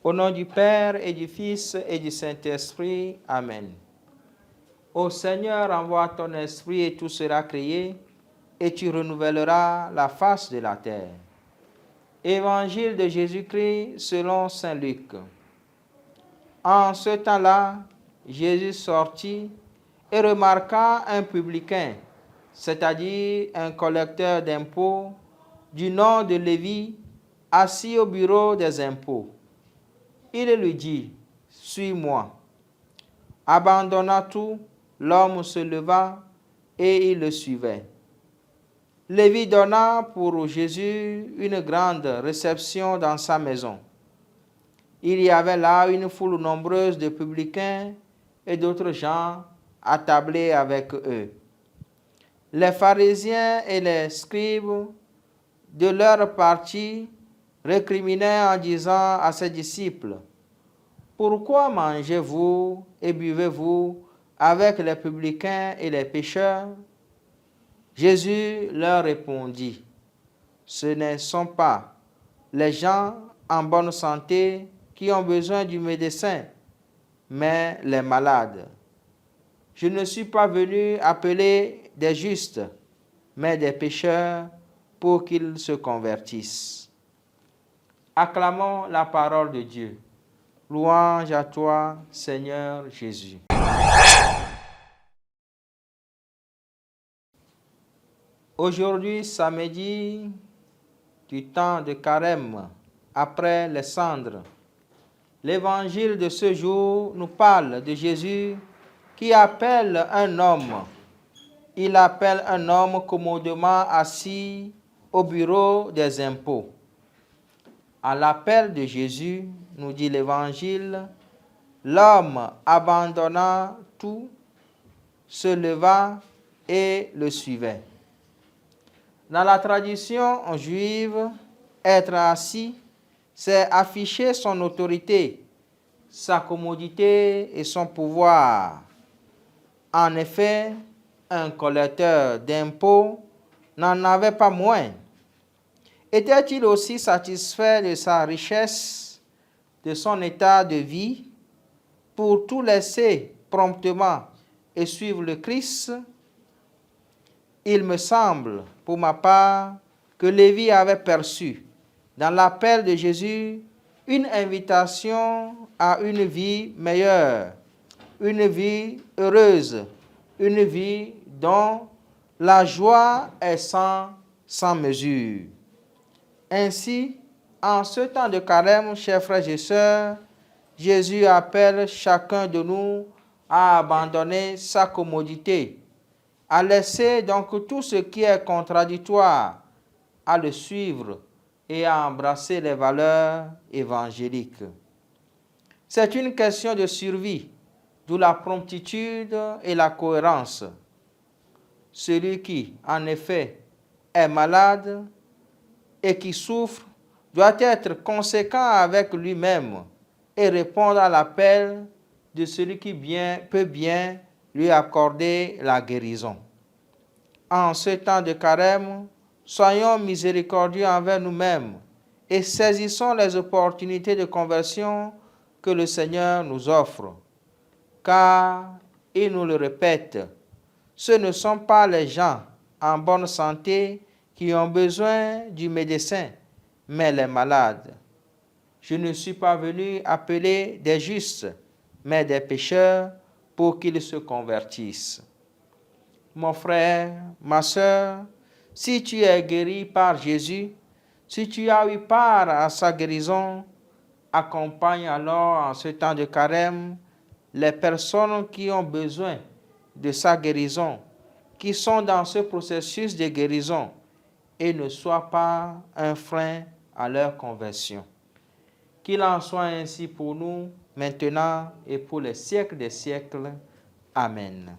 Au nom du Père et du Fils et du Saint-Esprit. Amen. Ô Seigneur, envoie ton esprit et tout sera créé, et tu renouvelleras la face de la terre. Évangile de Jésus-Christ selon saint Luc. En ce temps-là, Jésus sortit et remarqua un publicain, c'est-à-dire un collecteur d'impôts, du nom de Lévi, assis au bureau des impôts. Il lui dit, « Suis-moi. » Abandonnant tout, l'homme se leva et il le suivait. Lévi donna pour Jésus une grande réception dans sa maison. Il y avait là une foule nombreuse de publicains et d'autres gens attablés avec eux. Les pharisiens et les scribes, de leur parti, récriminaient en disant à ses disciples, « Pourquoi mangez-vous et buvez-vous avec les publicains et les pécheurs ?» Jésus leur répondit, « Ce ne sont pas les gens en bonne santé qui ont besoin du médecin, mais les malades. Je ne suis pas venu appeler des justes, mais des pécheurs pour qu'ils se convertissent. » Acclamons la parole de Dieu. Louange à toi, Seigneur Jésus. Aujourd'hui, samedi du temps de Carême, après les cendres, l'évangile de ce jour nous parle de Jésus qui appelle un homme. Il appelle un homme commodément assis au bureau des impôts. À l'appel de Jésus, nous dit l'Évangile, l'homme abandonna tout, se leva et le suivait. Dans la tradition juive, être assis, c'est afficher son autorité, sa commodité et son pouvoir. En effet, un collecteur d'impôts n'en avait pas moins. Était-il aussi satisfait de sa richesse, de son état de vie, pour tout laisser promptement et suivre le Christ? Il me semble, pour ma part, que Lévi avait perçu, dans l'appel de Jésus, une invitation à une vie meilleure, une vie heureuse, une vie dont la joie est sans mesure. Ainsi, en ce temps de carême, chers frères et sœurs, Jésus appelle chacun de nous à abandonner sa commodité, à laisser donc tout ce qui est contradictoire, à le suivre et à embrasser les valeurs évangéliques. C'est une question de survie, d'où la promptitude et la cohérence. Celui qui, en effet, est malade et qui souffre doit être conséquent avec lui-même et répondre à l'appel de celui qui peut bien lui accorder la guérison. En ce temps de carême, soyons miséricordieux envers nous-mêmes et saisissons les opportunités de conversion que le Seigneur nous offre. Car, il nous le répète, ce ne sont pas les gens en bonne santé qui ont besoin du médecin, mais les malades. Je ne suis pas venu appeler des justes, mais des pécheurs pour qu'ils se convertissent. Mon frère, ma sœur, si tu es guéri par Jésus, si tu as eu part à sa guérison, accompagne alors en ce temps de carême les personnes qui ont besoin de sa guérison, qui sont dans ce processus de guérison, et ne sois pas un frein à leur conversion. Qu'il en soit ainsi pour nous, maintenant et pour les siècles des siècles. Amen.